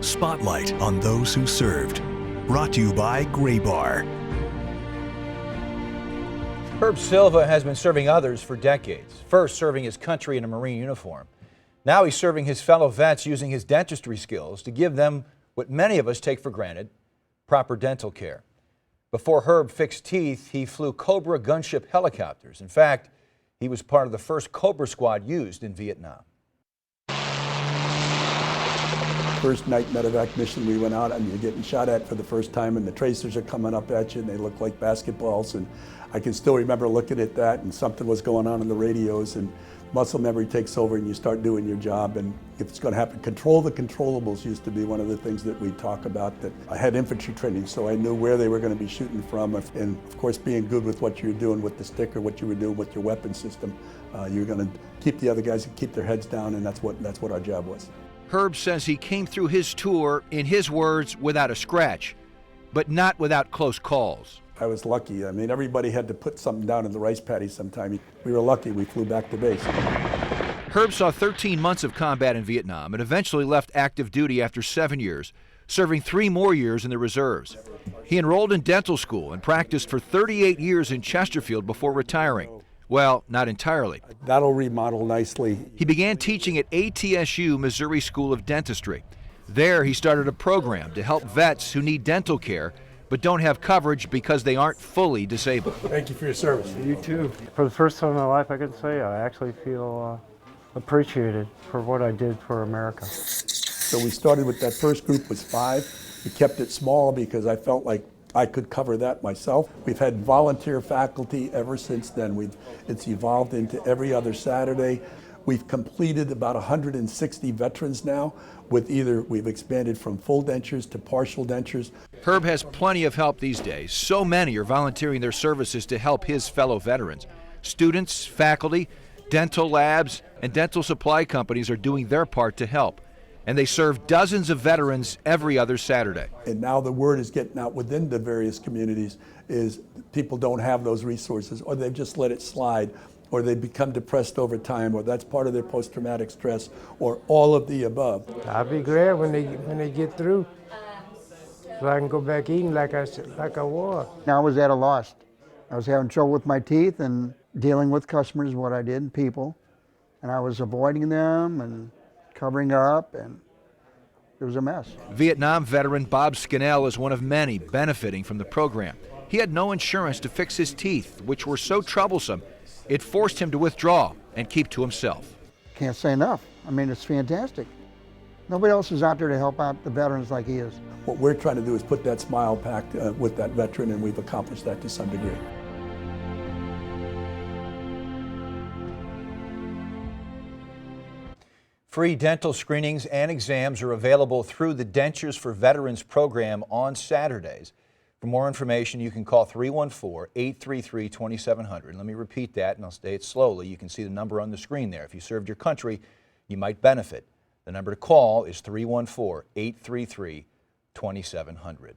Spotlight on those who served. Brought to you by Gray Bar. Herb Silva has been serving others for decades, first serving his country in a Marine uniform. Now he's serving his fellow vets using his dentistry skills to give them what many of us take for granted, proper dental care. Before Herb fixed teeth, he flew Cobra gunship helicopters. In fact, he was part of the first Cobra squad used in Vietnam. First night medevac mission, we went out and you're getting shot at for the first time and the tracers are coming up at you and they look like basketballs, and I can still remember looking at that and something was going on in the radios and muscle memory takes over and you start doing your job, and if it's going to happen, control the controllables used to be one of the things that we talk about. That I had infantry training, so I knew where they were going to be shooting from, and of course being good with what you were doing with the stick or what you were doing with your weapon system, you're going to keep the other guys and keep their heads down, and that's what our job was. Herb says he came through his tour, in his words, without a scratch, but not without close calls. I was lucky. I mean, everybody had to put something down in the rice paddy sometime. We were lucky. We flew back to base. Herb saw 13 months of combat in Vietnam and eventually left active duty after 7 years, serving 3 more years in the reserves. He enrolled in dental school and practiced for 38 years in Chesterfield before retiring. Well, not entirely. That'll remodel nicely. He began teaching at ATSU Missouri School of Dentistry. There, he started a program to help vets who need dental care but don't have coverage because they aren't fully disabled. Thank you for your service. You too. For the first time in my life, I can say I actually feel appreciated for what I did for America. So we started with that first group was 5. We kept it small because I felt like I could cover that myself. We've had volunteer faculty ever since then. It's evolved into every other Saturday. We've completed about 160 veterans now with we've expanded from full dentures to partial dentures. Herb has plenty of help these days. So many are volunteering their services to help his fellow veterans. Students, faculty, dental labs, and dental supply companies are doing their part to help. And they serve dozens of veterans every other Saturday. And now the word is getting out within the various communities is people don't have those resources, or they've just let it slide, or they become depressed over time, or that's part of their post-traumatic stress, or all of the above. I'll be glad when they get through, so I can go back eating like I was. I was at a loss. I was having trouble with my teeth and dealing with customers, what I did, people, and I was avoiding them and covering up, and it was a mess. Vietnam veteran Bob Scannell is one of many benefiting from the program. He had no insurance to fix his teeth, which were so troublesome, it forced him to withdraw and keep to himself. Can't say enough. I mean, it's fantastic. Nobody else is out there to help out the veterans like he is. What we're trying to do is put that smile pact with that veteran, and we've accomplished that to some degree. Free dental screenings and exams are available through the Dentures for Veterans program on Saturdays. For more information, you can call 314-833-2700. Let me repeat that, and I'll say it slowly. You can see the number on the screen there. If you served your country, you might benefit. The number to call is 314-833-2700.